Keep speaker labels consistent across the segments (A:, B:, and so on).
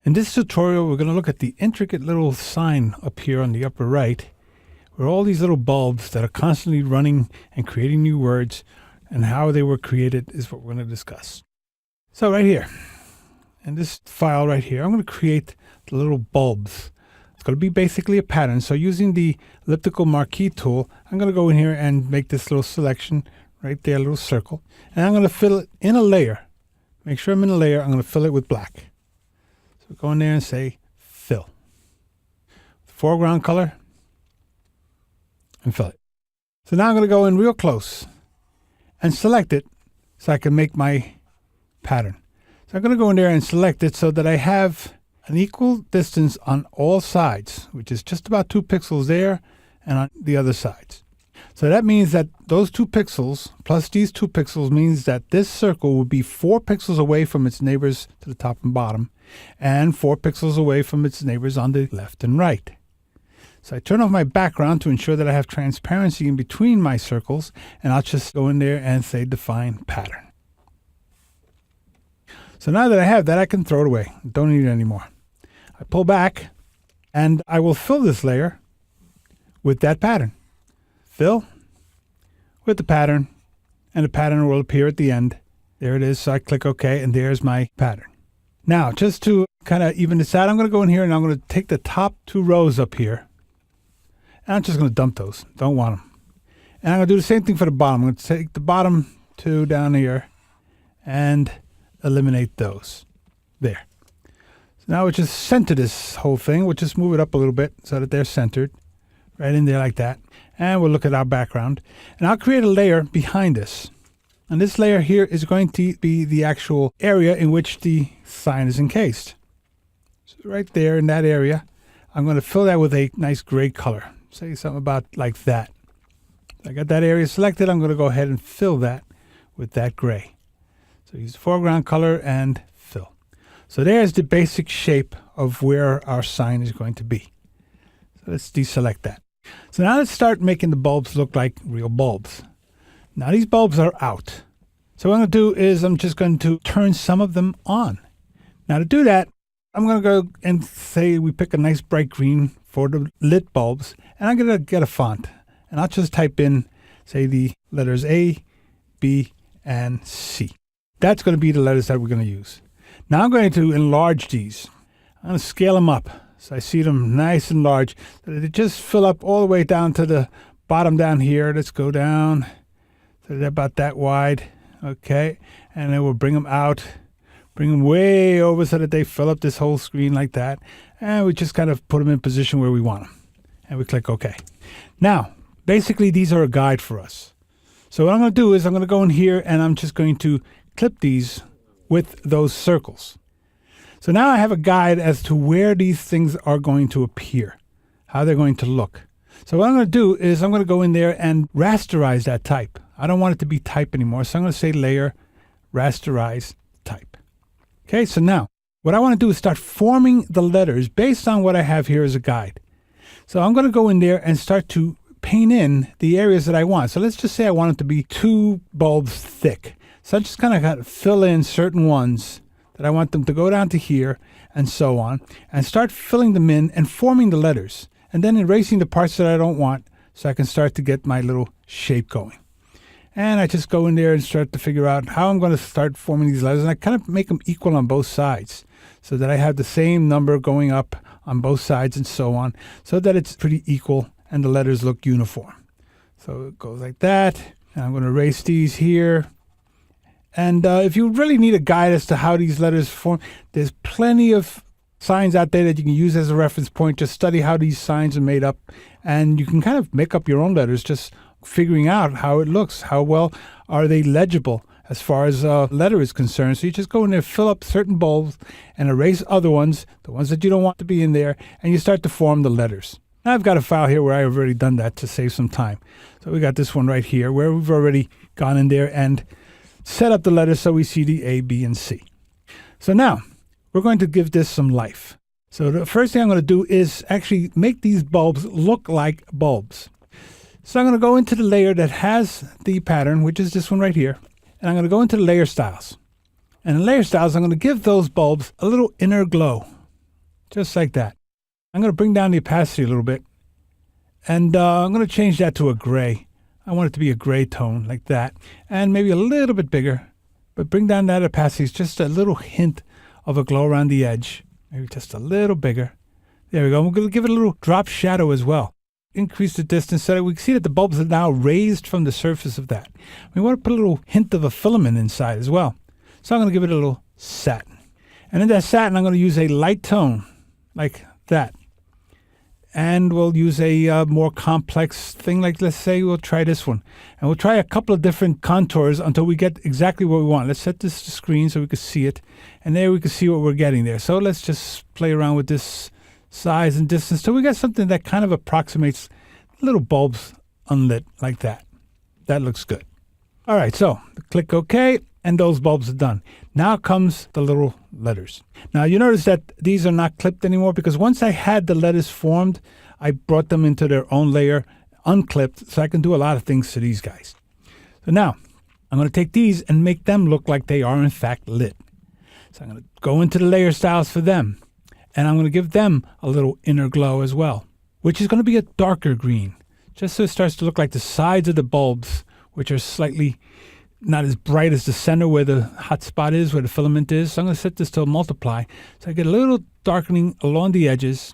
A: In this tutorial, we're going to look at the intricate little sign up here on the upper right, where all these little bulbs that are constantly running and creating new words and how they were created is what we're going to discuss. So right here, in this file right here, I'm going to create the little bulbs. It's going to be basically a pattern. So using the elliptical marquee tool, I'm going to go in here and make this little selection right there, a little circle. And I'm going to fill it in a layer. Make sure I'm in a layer. I'm going to fill it with black. So go in there and say fill. Foreground color and fill it. So now I'm going to go in real close and select it so I can make my pattern. So I'm going to go in there and select it so that I have an equal distance on all sides, which is just about 2 pixels there and on the other sides. So that means that those 2 pixels plus these 2 pixels means that this circle will be 4 pixels away from its neighbors to the top and bottom and 4 pixels away from its neighbors on the left and right. So I turn off my background to ensure that I have transparency in between my circles, and I'll just go in there and say define pattern. So now that I have that, I can throw it away. Don't need it anymore. I pull back and I will fill this layer with that pattern. Fill with the pattern, and the pattern will appear at the end. There it is. So I click OK, and there's my pattern. Now, just to kind of even this out, I'm going to go in here and I'm going to take the top 2 rows up here. And I'm just going to dump those. Don't want them. And I'm going to do the same thing for the bottom. I'm going to take the bottom 2 down here and eliminate those. There. So now we'll just center this whole thing. We'll just move it up a little bit so that they're centered. Right in there like that. And we'll look at our background. And I'll create a layer behind this. And this layer here is going to be the actual area in which the sign is encased. So right there in that area, I'm going to fill that with a nice gray color. Say something about like that. I got that area selected. I'm going to go ahead and fill that with that gray. So use the foreground color and fill. So there's the basic shape of where our sign is going to be. So let's deselect that. So now let's start making the bulbs look like real bulbs. Now these bulbs are out. So what I'm going to do is I'm just going to turn some of them on. Now to do that, I'm going to go and say we pick a nice bright green for the lit bulbs. And I'm going to get a font. And I'll just type in, say, the letters A, B, and C. That's going to be the letters that we're going to use. Now I'm going to enlarge these. I'm going to scale them up. So I see them nice and large. So they just fill up all the way down to the bottom down here. Let's go down. So they're about that wide. Okay. And then we'll bring them out. Bring them way over so that they fill up this whole screen like that. And we just kind of put them in position where we want them. And we click OK. Now, basically, these are a guide for us. So what I'm going to do is I'm going to go in here and I'm just going to clip these with those circles. So now I have a guide as to where these things are going to appear, how they're going to look. So what I'm going to do is I'm going to go in there and rasterize that type. I don't want it to be type anymore. So I'm going to say layer, rasterize type. Okay, so now what I want to do is start forming the letters based on what I have here as a guide. So I'm going to go in there and start to paint in the areas that I want. So let's just say I want it to be 2 bulbs thick. So I'm just kind of fill in certain ones that I want them to go down to here and so on, and start filling them in and forming the letters, and then erasing the parts that I don't want so I can start to get my little shape going. And I just go in there and start to figure out how I'm going to start forming these letters, and I kind of make them equal on both sides so that I have the same number going up on both sides and so on, so that it's pretty equal and the letters look uniform. So it goes like that, and I'm going to erase these here. And if you really need a guide as to how these letters form, there's plenty of signs out there that you can use as a reference point. Just study how these signs are made up, and you can kind of make up your own letters, just figuring out how it looks, how well are they legible as far as a letter is concerned. So you just go in there, fill up certain bulbs, and erase other ones, the ones that you don't want to be in there, and you start to form the letters. Now I've got a file here where I've already done that to save some time. So we got this one right here where we've already gone in there and set up the letters so we see the A, B, and C. So now we're going to give this some life. So the first thing I'm going to do is actually make these bulbs look like bulbs. So I'm going to go into the layer that has the pattern, which is this one right here. And I'm going to go into the layer styles. And in layer styles, I'm going to give those bulbs a little inner glow. just like that. I'm going to bring down the opacity a little bit, and I'm going to change that to a gray. I want it to be a gray tone like that, and maybe a little bit bigger, but bring down that opacity. It's just a little hint of a glow around the edge, maybe just a little bigger. There we go. We're going to give it a little drop shadow as well. Increase the distance so that we can see that the bulbs are now raised from the surface of that. We want to put a little hint of a filament inside as well. So I'm going to give it a little satin. And in that satin, I'm going to use a light tone like that. And we'll use a more complex thing, like let's say we'll try this one. And we'll try a couple of different contours until we get exactly what we want. Let's set this to screen so we can see it. And there we can see what we're getting there. So let's just play around with this size and distance till we get something that kind of approximates little bulbs unlit like that. That looks good. All right, so click OK, and those bulbs are done. Now comes the little letters. Now you notice that these are not clipped anymore because once I had the letters formed, I brought them into their own layer, unclipped, so I can do a lot of things to these guys. So now I'm going to take these and make them look like they are in fact lit. So I'm going to go into the layer styles for them. And I'm going to give them a little inner glow as well, which is going to be a darker green, just so it starts to look like the sides of the bulbs, which are slightly not as bright as the center where the hot spot is, where the filament is. So I'm going to set this to multiply. So I get a little darkening along the edges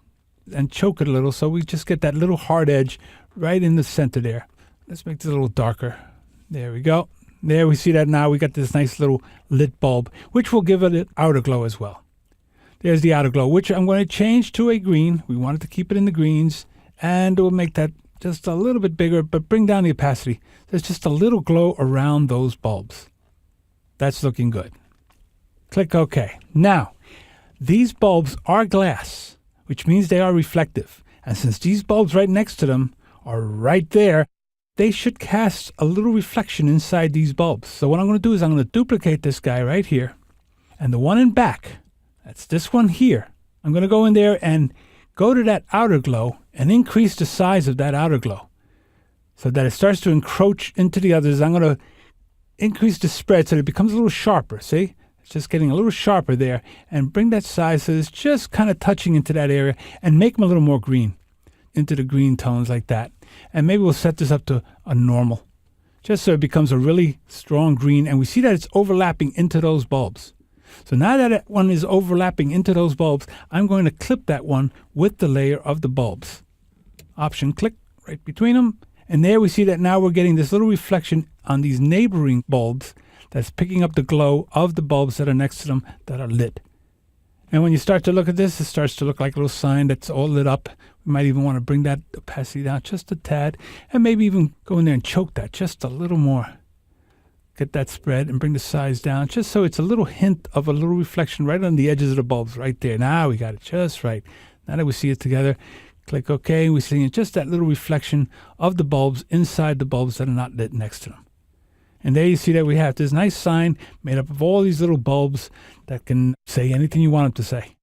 A: and choke it a little, so we just get that little hard edge right in the center there. Let's make this a little darker. There we go. There we see that now. We got this nice little lit bulb, which will give it an outer glow as well. There's the outer glow, which I'm going to change to a green. We wanted to keep it in the greens, and we'll make that just a little bit bigger, but bring down the opacity. There's just a little glow around those bulbs. That's looking good. Click OK. Now, these bulbs are glass, which means they are reflective. And since these bulbs right next to them are right there, they should cast a little reflection inside these bulbs. So what I'm going to do is I'm going to duplicate this guy right here, and the one in back, that's this one here. I'm going to go in there and go to that outer glow and increase the size of that outer glow so that it starts to encroach into the others. I'm going to increase the spread so that it becomes a little sharper. See? It's just getting a little sharper there, and bring that size so it's just kind of touching into that area and make them a little more green, into the green tones like that. And maybe we'll set this up to a normal, just so it becomes a really strong green, and we see that it's overlapping into those bulbs. So now that one is overlapping into those bulbs, I'm going to clip that one with the layer of the bulbs. Option click right between them. And there we see that now we're getting this little reflection on these neighboring bulbs that's picking up the glow of the bulbs that are next to them that are lit. And when you start to look at this, it starts to look like a little sign that's all lit up. We might even want to bring that opacity down just a tad, and maybe even go in there and choke that just a little more. Get that spread and bring the size down just so it's a little hint of a little reflection right on the edges of the bulbs right there. Now we got it just right. Now that we see it together, click OK. We see just that little reflection of the bulbs inside the bulbs that are not lit next to them. And there you see that we have this nice sign made up of all these little bulbs that can say anything you want them to say.